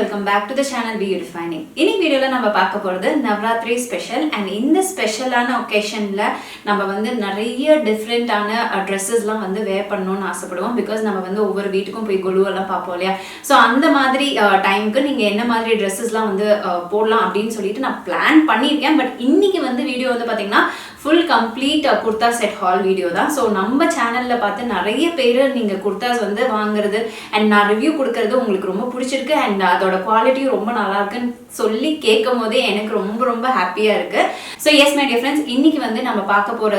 welcome back to the channel Beautifying. In this video நம்ம பார்க்க போறது நவராத்திரி ஸ்பெஷல் and இந்த ஸ்பெஷலான ஒகேஷன்ல நம்ம வந்து நிறைய டிஃபரண்டான Dresses-லாம் வந்து wear பண்ணனும்னு ஆசைப்படுவோம் because நம்ம வந்து ஒவ்வொரு வீட்டுக்கும் போய் கொலு எல்லாம் பாப்போம் இல்லையா சோ அந்த மாதிரி டைம்க்கு நீங்க என்ன மாதிரி Dresses-லாம் வந்து போடலாம் அப்படினு சொல்லிட்டு நான் பிளான் பண்ணிருக்கேன் பட் இன்னைக்கு வந்து வீடியோ வந்து பாத்தீங்கன்னா full complete kurta set haul video தான் சோ நம்ம சேனல்ல பார்த்து நிறைய பேர் நீங்க kurtas வந்து வாங்குறது and நான் ரிவ்யூ கொடுக்கிறது உங்களுக்கு ரொம்ப பிடிச்சிருக்கு and அதோட குவாலிட்டி ரொம்ப நல்லா இருக்குன்னு சொல்லி கேட்கும்போதே எனக்கு ரொம்ப ரொம்ப ஹாப்பியா இருக்கு so yes my dear friends இன்னைக்கு வந்து நம்ம பார்க்க போற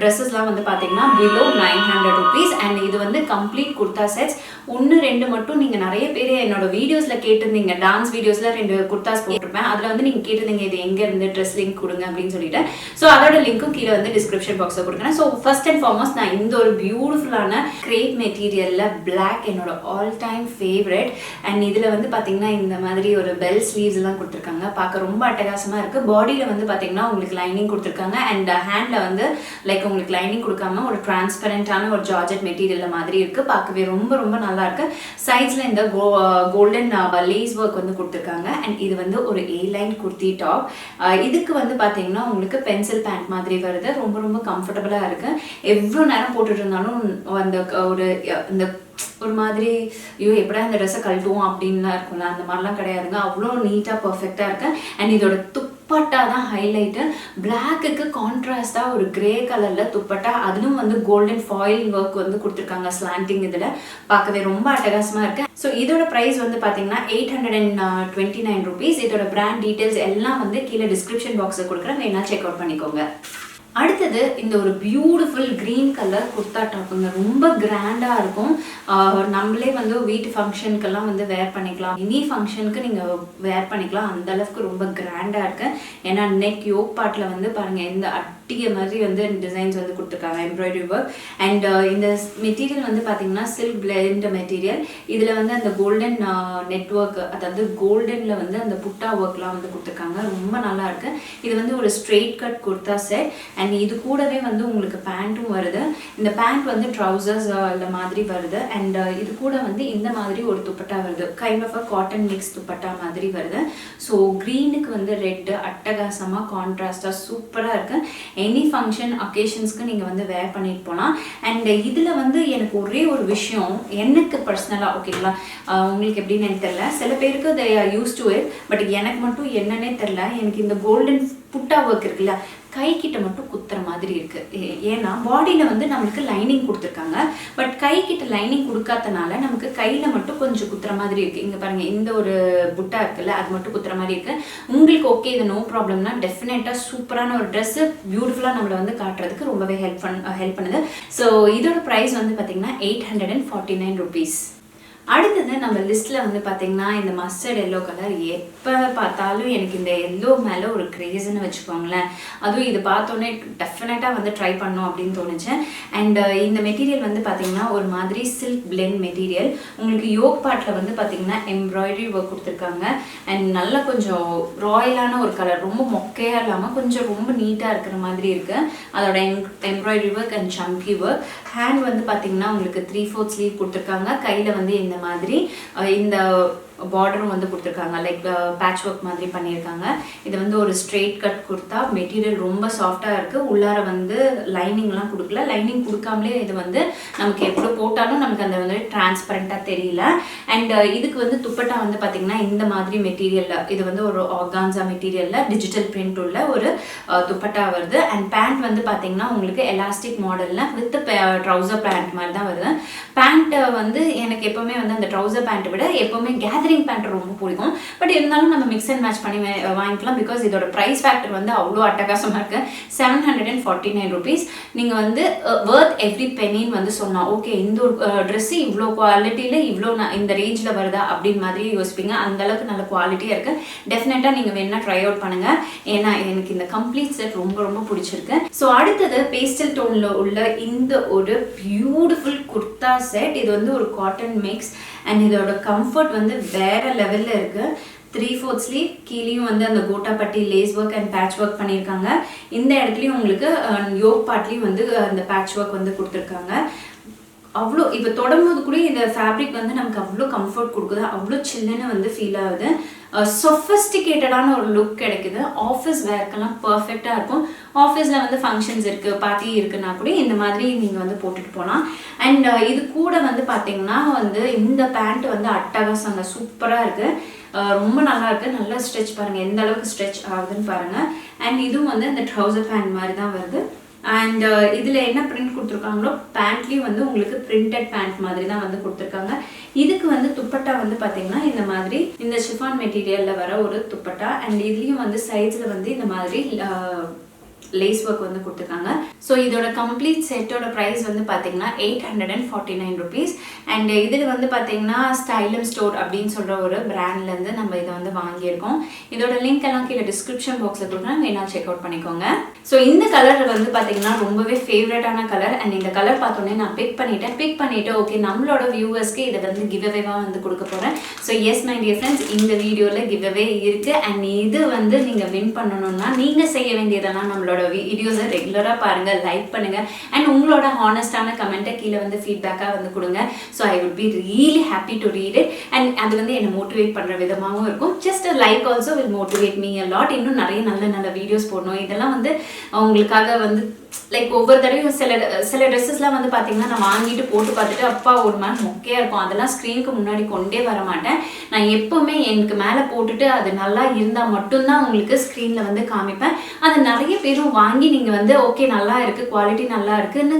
Dresses-லாம் வந்து பாத்தீங்கன்னா below 900 rupees and இது வந்து complete kurta sets ஒன்னு ரெண்டு மட்டும் நீங்க நிறைய பேர் என்னோட வீடியோஸ்ல கேட்டிருந்தீங்க டான்ஸ் வீடியோஸ்ல ரெண்டு kurtas போட்டுருப்பேன் அதுல வந்து நீங்க கேட்டிருந்தீங்க இது எங்க இருந்து Dress link கொடுங்க அப்படினு சொல்லிட்டு சோ அதோட லிங்க்கும் கீழ வந்து description box-ல கொடுக்கிறேன் சோ first and foremost நான் இந்த ஒரு பியூட்டிஃபுல்லான crepe மெட்டீரியல்ல black என்னோட all time favorite and இதுல வந்து பாத்தீங்கன்னா இந்த மாதிரி ஒரு bell sleeves எல்லாம் கொடுத்திருக்காங்க பார்க்க ரொம்ப அட்டகாசமா இருக்கு பாடியில வந்து பாத்தீங்கன்னா உங்களுக்கு லைனிங் கொடுத்திருக்காங்க and handல வந்து லைக் உங்களுக்கு லைனிங் கொடுக்காம ஒரு டிரான்ஸ்பரண்டான ஒரு ஜார்ஜெட் மெட்டீரியல்ல மாதிரி இருக்கு பார்க்கவே ரொம்ப ரொம்ப நல்லா இருக்கு சைட்ஸ்ல இந்த கோல்டன் லேஸ் வர்க் வந்து கொடுத்திருக்காங்க and இது வந்து ஒரு A line kurti top இதுக்கு வந்து பாத்தீங்கன்னா உங்களுக்கு பென்சில் பேண்ட் மாதிரி வருது ரொம்ப ரொம்ப கம்ஃபர்ட்டபிளா இருக்கு எவ்வளவு நேரம் போட்டுட்டு இருந்தாலும் அந்த ஒரு இந்த ஒரு மாதிரி ஐயோ எப்படா இந்த ட்ரெஸ்ஸை கழட்டுவோம் அப்படின்லாம் இருக்கும்ல அந்த மாதிரிலாம் கிடையாதுங்க அவ்வளோ நீட்டாக பர்ஃபெக்டாக இருக்கு அண்ட் இதோட துப்பட்டா தான் ஹைலைட்டு பிளாக்குக்கு கான்ட்ராஸ்டாக ஒரு கிரே கலரில் துப்பட்டா அதுவும் வந்து கோல்டன் ஃபாயில் ஒர்க் வந்து கொடுத்துருக்காங்க ஸ்லாண்டிங் இதில் பார்க்கவே ரொம்ப அட்டகாசமாக இருக்கு ஸோ இதோட ப்ரைஸ் வந்து பார்த்தீங்கன்னா 829 rupees இதோட பிராண்ட் டீட்டெயில்ஸ் எல்லாம் வந்து கீழே டிஸ்கிரிப்ஷன் பாக்ஸில் கொடுக்குறேன் வேணா செக் அவுட் பண்ணிக்கோங்க அடுத்தது இந்த ஒரு பியூட்டிஃபுல் கிரீன் கலர் குர்தா டாப்புங்க ரொம்ப கிராண்டா இருக்கும் நம்மளே வந்து வீட்டு ஃபங்க்ஷனுக்கெல்லாம் வந்து வேர் பண்ணிக்கலாம் எனி ஃபங்க்ஷனுக்கு நீங்க வேர் பண்ணிக்கலாம் அந்த அளவுக்கு ரொம்ப கிராண்டா இருக்கு ஏன்னா நெக் யோக் பார்ட்ல வந்து பாருங்க இந்த அட்டிகை மாதிரி வந்து டிசைன்ஸ் வந்து கொடுத்துருக்காங்க எம்ப்ராய்டரி ஒர்க் அண்ட் இந்த மெட்டீரியல் வந்து பார்த்தீங்கன்னா சில்க் பிளெண்ட் மெட்டீரியல் இதில் வந்து அந்த கோல்டன் நெட்வொர்க் அதாவது கோல்டன்ல வந்து அந்த புட்டா ஒர்க்லாம் வந்து கொடுத்துருக்காங்க ரொம்ப நல்லா இருக்கு இது வந்து ஒரு straight cut kurta set and இது கூடவே வந்து உங்களுக்கு பேண்ட்டும் வருது இந்த பேண்ட் வந்து ட்ரௌசர்ஸ் இந்த மாதிரி வருது அண்ட் இது கூட வந்து இந்த மாதிரி ஒரு துப்பட்டா வருது kind of a cotton mix dupatta மாதிரி வருது ஸோ க்ரீனுக்கு வந்து ரெட் அட்டகாசமா கான்ட்ராஸ்டா சூப்பரா இருக்கு எனி ஃபங்க்ஷன் அக்கேஷன்ஸ்க்கு நீங்க வந்து வேர் பண்ணிட்டு போகலாம் அண்ட் இதுல வந்து எனக்கு ஒரே ஒரு விஷயம் எனக்கு பர்சனலா ஓகேங்களா உங்களுக்கு எப்படின்னு எனக்கு தெரியல சில பேருக்கு they are used to it but எனக்கு மட்டும் என்னன்னே தெரியல எனக்கு இந்த கோல்டன் புட்டா ஒர்க் இருக்குல்ல கை கிட்ட மட்டும் குத்துற மாதிரி இருக்கு ஏன்னா பாடியில வந்து நமக்கு லைனிங் கொடுத்துருக்காங்க பட் கை கிட்ட லைனிங் கொடுக்காதனால நமக்கு கையில மட்டும் கொஞ்சம் குத்துற மாதிரி இருக்கு இங்க பாருங்க இந்த ஒரு புட்டா இருக்குல்ல அது மட்டும் குத்துற மாதிரி இருக்கு உங்களுக்கு ஓகே இது நோ ப்ராப்ளம்னா டெஃபினட்டா சூப்பரான ஒரு ட்ரெஸ் பியூட்டிஃபுல்லா நம்மள வந்து காட்டுறதுக்கு ரொம்பவே ஹெல்ப் பண்ணுது ஸோ இதோட ப்ரைஸ் வந்து பாத்தீங்கன்னா 849 rupees அடுத்தது நம்ம லிஸ்ட்ல வந்து பாத்தீங்கன்னா இந்த மஸ்டர்ட் எல்லோ கலர் எப்ப பார்த்தாலும் எனக்கு இந்த எல்லோ மேல ஒரு கிரேஸ்ன்னு வச்சுக்கோங்களேன் அதுவும் இது பார்த்தோன்னே டெஃபினட்டா வந்து ட்ரை பண்ணோம் அப்படின்னு தோணுச்சு அண்ட் இந்த மெட்டீரியல் வந்து பாத்தீங்கன்னா ஒரு மாதிரி சில்க் பிளெண்ட் மெட்டீரியல் உங்களுக்கு யோக் பார்ட்ல வந்து பாத்தீங்கன்னா எம்ப்ராய்டரி ஒர்க் கொடுத்துருக்காங்க அண்ட் நல்ல கொஞ்சம் ராயலான ஒரு கலர் ரொம்ப மொக்கையா இல்லாம கொஞ்சம் ரொம்ப நீட்டா இருக்கிற மாதிரி இருக்கு அதோட எம்ப்ராய்டரி ஒர்க் அண்ட் சம்கி ஒர்க் ஹேண்ட் வந்து பாத்தீங்கன்னா உங்களுக்கு 3/4 ஸ்லீவ் கொடுத்துருக்காங்க கையில வந்து இந்த மாதிரி இந்த பார்டரும் வந்து கொடுத்துருக்காங்க லைக் பேட்ச் ஒர்க் மாதிரி பண்ணியிருக்காங்க இது வந்து ஒரு ஸ்ட்ரெயிட் கட் குர்தா மெட்டீரியல் ரொம்ப சாஃப்டாக இருக்கு உள்ளார வந்து லைனிங்லாம் கொடுக்கல லைனிங் கொடுக்காமலே இது வந்து நமக்கு எப்படி போட்டாலும் நமக்கு அந்த வந்து டிரான்ஸ்பரண்டாக தெரியல அண்ட் இதுக்கு வந்து துப்பட்டா வந்து பார்த்தீங்கன்னா இந்த மாதிரி மெட்டீரியல்ல இது வந்து ஒரு ஆர்கான்சா மெட்டீரியல்ல டிஜிட்டல் பிரிண்ட் உள்ள ஒரு துப்பட்டா வருது அண்ட் பேண்ட் வந்து பார்த்தீங்கன்னா உங்களுக்கு எலாஸ்டிக் மாடல்ல வித் ட்ரௌசர் பேண்ட் மாதிரி தான் வருது பேண்ட் வந்து எனக்கு எப்பவுமே வந்து அந்த ட்ரௌசர் பேண்ட்டை விட எப்பவுமே கேதரிங் பேண்ட் ரொம்ப பிடிக்கும் பட் இருந்தாலும் நம்ம மிக்ஸ் அண்ட் மேட்ச் பண்ணி வாங்கிக்கலாம் பிகாஸ் இதோட ப்ரைஸ் ஃபேக்டர் வந்து அவ்வளோ அட்டகாசமாக இருக்கு 749 rupees நீங்க வந்து வர்த் எவ்ரி பெனின்னு வந்து சொன்னா ஓகே இந்த ஒரு ட்ரெஸ் இவ்வளோ குவாலிட்டியில இவ்வளோ இந்த ரேஞ்சில் வருதா அப்படின்னு மாதிரி யோசிப்பீங்க அந்த அளவுக்கு நல்ல குவாலிட்டியாக இருக்கு டெஃபினட்டா நீங்க வேணா ட்ரை அவுட் பண்ணுங்க ஏன்னா எனக்கு இந்த கம்ப்ளீட் செட் ரொம்ப ரொம்ப பிடிச்சிருக்கு ஸோ அடுத்தது பேஸ்டல் டோன்ல உள்ள இந்த ஒரு பியூட்டிஃபுல் குர்தா செட் இது வந்து ஒரு காட்டன் மிக்ஸ் அண்ட் இதோட கம்ஃபர்ட் வந்து வேற லெவல்ல இருக்கு 3/4 ஸ்லீவ் கீழேயும் வந்து அந்த gota patti lace work and patch work பண்ணியிருக்காங்க இந்த இடத்துலையும் உங்களுக்கு யோக் பார்ட்லையும் வந்து அந்த பேட்ச் ஒர்க் வந்து கொடுத்துருக்காங்க அவ்வளோ இப்போ தொடரும்போது கூட இந்த ஃபேப்ரிக் வந்து நமக்கு அவ்வளோ கம்ஃபர்ட் கொடுக்குது, அவ்வளோ சில்லுன்னு வந்து ஃபீல் ஆகுது. சொஃபஸ்டிகேட்டடான ஒரு லுக் கிடைக்குது. ஆஃபீஸ் வேர்க்கெல்லாம் பர்ஃபெக்டாக இருக்கும். ஆஃபீஸில் வந்து ஃபங்க்ஷன்ஸ் இருக்குது, பார்ட்டி இருக்குன்னா கூட இந்த மாதிரி நீங்கள் வந்து போட்டுட்டு போகலாம். அண்ட் இது கூட வந்து பார்த்தீங்கன்னா வந்து இந்த பேண்ட் வந்து அட்டகாசங்க, சூப்பராக இருக்குது, ரொம்ப நல்லா இருக்குது. நல்லா ஸ்ட்ரெச் பாருங்கள், எந்த அளவுக்கு ஸ்ட்ரெச் ஆகுதுன்னு பாருங்கள். அண்ட் இதுவும் வந்து இந்த ட்ரௌசர் பேண்ட் மாதிரி தான் வருது. அண்ட் இதில் என்ன பிரிண்ட் கொடுத்துருக்காங்களோ பேண்ட்லேயும் வந்து உங்களுக்கு பிரிண்டட் பேண்ட் மாதிரி தான் வந்து கொடுத்துருக்காங்க. இதுக்கு வந்து துப்பட்டா வந்து பார்த்தீங்கன்னா இந்த மாதிரி இந்த ஷிஃபான் மெட்டீரியலில் வர ஒரு துப்பட்டா. அண்ட் இதுலேயும் வந்து சைட்ஸில் வந்து இந்த மாதிரி லேஸ் ஒர்க் வந்து கொடுத்துருக்காங்க. ஸோ இதோட கம்ப்ளீட் செட்டோட ப்ரைஸ் வந்து பார்த்தீங்கன்னா 849 rupees. அண்ட் இதில் வந்து பார்த்தீங்கன்னா ஸ்டைலம் ஸ்டோர் அப்படின்னு சொல்கிற ஒரு பிராண்ட்லேருந்து நம்ம இதை வந்து வாங்கியிருக்கோம். இதோட லிங்க் எல்லாம் கீழே டிஸ்கிரிப்ஷன் பாக்ஸில் கொடுக்குறேன், வேணால் செக் அவுட் பண்ணிக்கோங்க. ஸோ இந்த கலர் வந்து பார்த்தீங்கன்னா ரொம்பவே ஃபேவரட்டான கலர். அண்ட் இந்த கலர் பார்த்தோன்னே நான் பிக் பண்ணிவிட்டு ஓகே நம்மளோட வியூவர்ஸ்க்கு இதை வந்து கிவ் அவேவாக வந்து கொடுக்க போகிறேன். So yes my dear friends, இந்த வீடியோவில் கிவ் அவே இருக்குது. அண்ட் இது வந்து நீங்கள் வின் பண்ணணும்னா நீங்கள் செய்ய வேண்டியதெல்லாம் நம்மளோட வீடியோஸை ரெகுலராக பாருங்கள், லைக் பண்ணுங்கள், அண்ட் உங்களோட ஹானஸ்டான கமெண்ட்டை கீழே வந்து ஃபீட்பேக்காக வந்து கொடுங்க. So I would be really happy to read it. And அது வந்து என்னை மோட்டிவேட் பண்ணுற விதமாகவும் இருக்கும். Just like also will motivate me a lot. இன்னும் நிறைய நல்ல வீடியோஸ் போடணும். இதெல்லாம் வந்து உங்களுக்காக வந்து லைக் ஒவ்வொரு தடவையும் சில ட்ரெஸ்ஸஸ்லாம் வந்து பார்த்தீங்கன்னா நான் வாங்கிட்டு போட்டு பார்த்துட்டு அப்பா ஒரு மாதிரி மொக்கையாக இருக்கும், அதெல்லாம் ஸ்க்ரீனுக்கு முன்னாடி கொண்டே வர மாட்டேன். நான் எப்போவுமே எனக்கு மேலே போட்டுட்டு அது நல்லா இருந்தால் மட்டும்தான் உங்களுக்கு ஸ்க்ரீனில் வந்து காமிப்பேன். அது நிறைய பேரும் வாங்கி நீங்கள் வந்து ஓகே நல்லா இருக்குது, குவாலிட்டி நல்லா இருக்குன்னு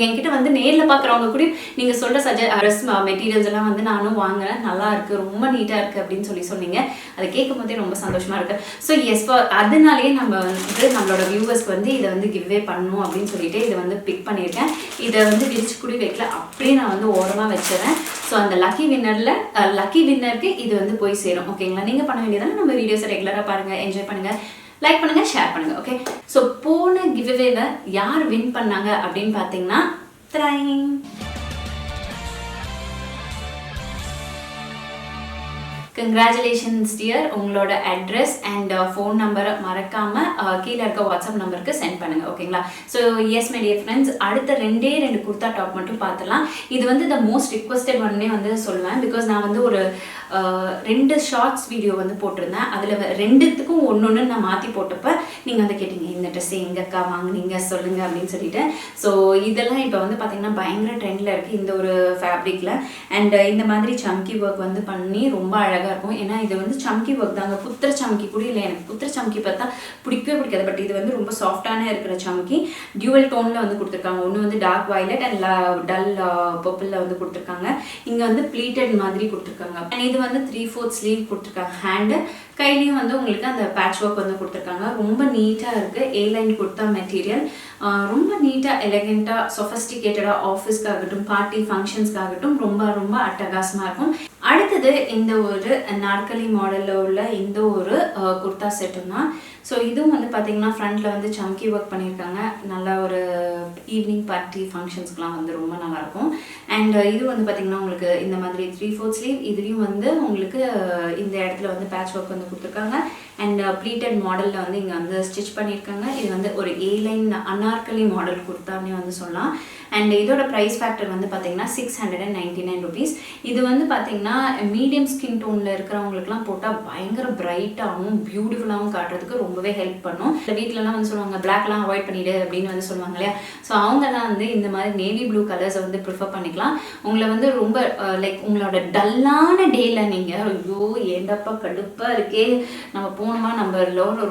என்கிட்ட வந்து நேரில் பார்க்குறவங்க கூட நீங்கள் சொல்கிற ட்ரெஸ் மெட்டீரியல்ஸ் எல்லாம் வந்து நானும் வாங்குறேன், நல்லா இருக்குது, ரொம்ப நீட்டாக இருக்குது அப்படின்னு சொன்னீங்க. அதை கேட்கும் போதே ரொம்ப சந்தோஷமாக இருக்குது. ஸோ எஸ் அதனாலேயே நம்ம வந்து நம்மளோட வியூவர்ஸ்க்கு வந்து இதை வந்து கிவ்வே பண்ணணும் அப்படின்னு சொல்லிட்டு இதை வந்து பிக் பண்ணியிருக்கேன். இதை வந்து விரிச்சு கூட வைக்கல, அப்படியே நான் வந்து ஓரமாக வச்சுறேன். ஸோ அந்த லக்கி வின்னருக்கு இது வந்து போய் சேரும். ஓகேங்களா? நீங்கள் பண்ண வேண்டியதானே நம்ம வீடியோஸை ரெகுலராக பாருங்கள், என்ஜாய் பண்ணுங்கள், லைக் பண்ணுங்க, ஷேர் பண்ணுங்க. ஓகே, ஸோ போன கிவ்அவேல யார் வின் பண்ணாங்க அப்படின்னு பார்த்தீங்கன்னா கங்க்ராச்சுலேஷன்ஸ் டியர். உங்களோட அட்ரஸ் அண்ட் ஃபோன் நம்பரை மறக்காம கீழே இருக்க வாட்ஸ்அப் நம்பருக்கு சென்ட் பண்ணுங்க. ஓகேங்களா? So yes my dear friends, அடுத்த ரெண்டு குர்தா டாப் மட்டும் பார்த்துலாம். இது வந்து த மோஸ்ட் ரிக்வஸ்டட் ஒன்னே வந்து சொல்லுவேன். பிகாஸ் நான் வந்து ஒரு 2 ஷார்ட்ஸ் வீடியோ வந்து போட்டிருந்தேன். அதில் 2த்துக்கும் ஒன்று நான் மாற்றி போட்டப்போ நீங்கள் வந்து கேட்டீங்க இந்த ட்ரெஸ் எங்கக்கா வாங்குனீங்க சொல்லுங்கள் அப்படின்னு சொல்லிட்டு. ஸோ இதெல்லாம் இப்போ வந்து பார்த்தீங்கன்னா பயங்கர ட்ரெண்டில் இருக்குது இந்த ஒரு ஃபேப்ரிக்கில். அண்ட் இந்த மாதிரி சம்கி ஒர்க் வந்து பண்ணி ரொம்ப அழகாக இருக்கும். ஏன்னா இது வந்து சம்கி ஒர்க் தாங்க, புத்திர சம்கி கூட இல்லை. எனக்கு புத்திர சம்கி பார்த்தா பிடிக்கவே பிடிக்காது. பட் இது வந்து ரொம்ப சாஃப்டான இருக்கிற சம்கி. டியூவல் டோனில் வந்து கொடுத்துருக்காங்க. ஒன்று வந்து டார்க் வயலட் அண்ட் டல் பர்பிளில் வந்து கொடுத்துருக்காங்க. இங்கே வந்து ப்ளீட்டட் மாதிரி கொடுத்துருக்காங்க. அண்ட் இது வந்து 3/4 ஸ்லீவ் கொடுத்துருக்காங்க. ஹேண்டு கையிலையும் வந்து உங்களுக்கு அந்த பேட்ச் ஒர்க் வந்து கொடுத்துருக்காங்க. ரொம்ப நீட்டாக இருக்குது. A-line குர்தா மெட்டீரியல் ரொம்ப நீட்டாக எலகெண்ட்டாக சொஃபஸ்டிகேட்டடாக ஆஃபீஸ்க்காகட்டும் பார்ட்டி ஃபங்க்ஷன்ஸ்க்காகட்டும் ரொம்ப அட்டகாசமாக இருக்கும். அடுத்தது இந்த ஒரு நாற்காலி மாடலில் உள்ள இந்த ஒரு குர்தா செட்டும் தான். ஸோ இதுவும் வந்து பார்த்தீங்கன்னா ஃப்ரண்ட்டில் வந்து சம்கி ஒர்க் பண்ணியிருக்காங்க. நல்லா ஒரு ஈவினிங் பார்ட்டி ஃபங்க்ஷன்ஸ்க்குலாம் வந்து ரொம்ப நல்லாயிருக்கும். அண்ட் இது வந்து பார்த்திங்கன்னா உங்களுக்கு இந்த மாதிரி 3/4 ஸ்லீவ். இதுலேயும் வந்து உங்களுக்கு இந்த இடத்துல வந்து பேட்ச் ஒர்க் வந்து கொடுத்துருக்காங்க. அண்ட் ப்ளீட்டட் மாடலில் வந்து இங்கே வந்து ஸ்டிச் பண்ணியிருக்காங்க. இது வந்து ஒரு A-line அனார்கலி மாடல் குர்த்தானே வந்து சொல்லலாம். அண்ட் இதோட ப்ரைஸ் ஃபேக்டர் வந்து பார்த்தீங்கன்னா 699 rupees. இது வந்து பார்த்தீங்கன்னா மீடியம் ஸ்கின் டோனில் இருக்கிறவங்களுக்குலாம் போட்டால் பயங்கர பிரைட்டாகவும் பியூட்டிஃபுல்லாகவும் காட்டுறதுக்கு ரொம்பவே ஹெல்ப் பண்ணும். இந்த வீட்டிலலாம் வந்து சொல்லுவாங்க பிளாக்லாம் அவாய்ட் பண்ணிவிடு அப்படின்னு வந்து சொல்லுவாங்க இல்லையா? ஸோ அவங்கெல்லாம் வந்து இந்த மாதிரி நேவி ப்ளூ கலர்ஸை வந்து ப்ரிஃபர் பண்ணிக்கலாம். உங்களை வந்து ரொம்ப லைக் உங்களோட டல்லான டேயில் நீங்கள் ஐயோ ஏண்டப்பா கடுப்பாக இருக்கே, நம்ம போகணுமா, நம்ம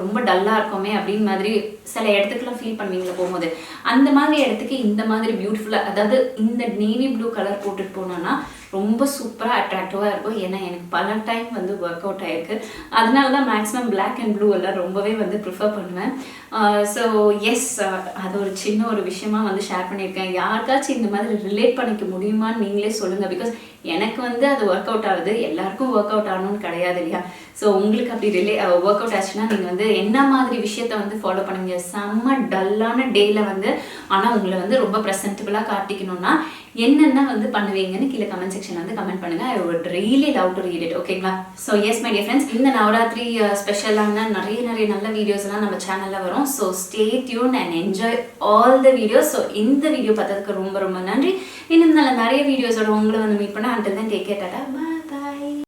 ரொம்ப டல்லாக இருக்கோமே அப்படின்னு மாதிரி சில இடத்துக்குலாம் ஃபீல் பண்ணுவீங்களா போகும்போது, அந்த மாதிரி இடத்துக்கு இந்த மாதிரி பியூட்டிஃபுல்லாக, அதாவது இந்த நேவி ப்ளூ கலர் போட்டுட்டு போனோன்னா ரொம்ப சூப்பராக அட்ராக்டிவாக இருக்கும். ஏன்னா எனக்கு பல டைம் வந்து ஒர்க் அவுட் ஆகிருக்கு. அதனால தான் மேக்ஸிமம் பிளாக் அண்ட் ப்ளூ எல்லாம் ரொம்பவே வந்து ப்ரிஃபர் பண்ணுவேன். ஸோ எஸ், அது ஒரு சின்ன ஒரு விஷயமா வந்து ஷேர் பண்ணியிருக்கேன். யாருக்காச்சும் இந்த மாதிரி ரிலேட் பண்ணிக்க முடியுமான்னு நீங்களே சொல்லுங்கள். பிகாஸ் எனக்கு வந்து அது ஒர்க் அவுட் ஆகுது, எல்லாருக்கும் ஒர்க் அவுட் ஆகணும்னு கிடையாது இல்லையா? ஸோ உங்களுக்கு அப்படி ஒர்க் அவுட் ஆச்சுன்னா நீங்கள் வந்து என்ன மாதிரி விஷயத்த வந்து ஃபாலோ பண்ணுவீங்க? செம்ம டல்லான டேயில் வந்து ஆனால் உங்களை வந்து ரொம்ப ப்ரெசன்டபுளாக காட்டிக்கணும்னா என்னென்ன வந்து பண்ணுவீங்கன்னு கீழே கமெண்ட் செக்ஷன் வந்து கமெண்ட் பண்ணுங்க. I would really love to read it. ஓகேங்களா? So yes my dear friends, இந்த நவராத்திரி ஸ்பெஷலான நிறைய நல்ல வீடியோஸ் எல்லாம் நம்ம சேனலில் வரும். So stay tune and enjoy all the videos. So இந்த வீடியோ பார்த்ததுக்கு ரொம்ப நன்றி. இன்னும் இன்னும் நல்ல நிறைய வீடியோஸோட உங்களை வந்து மீட் பண்ண. until then take care, Tata.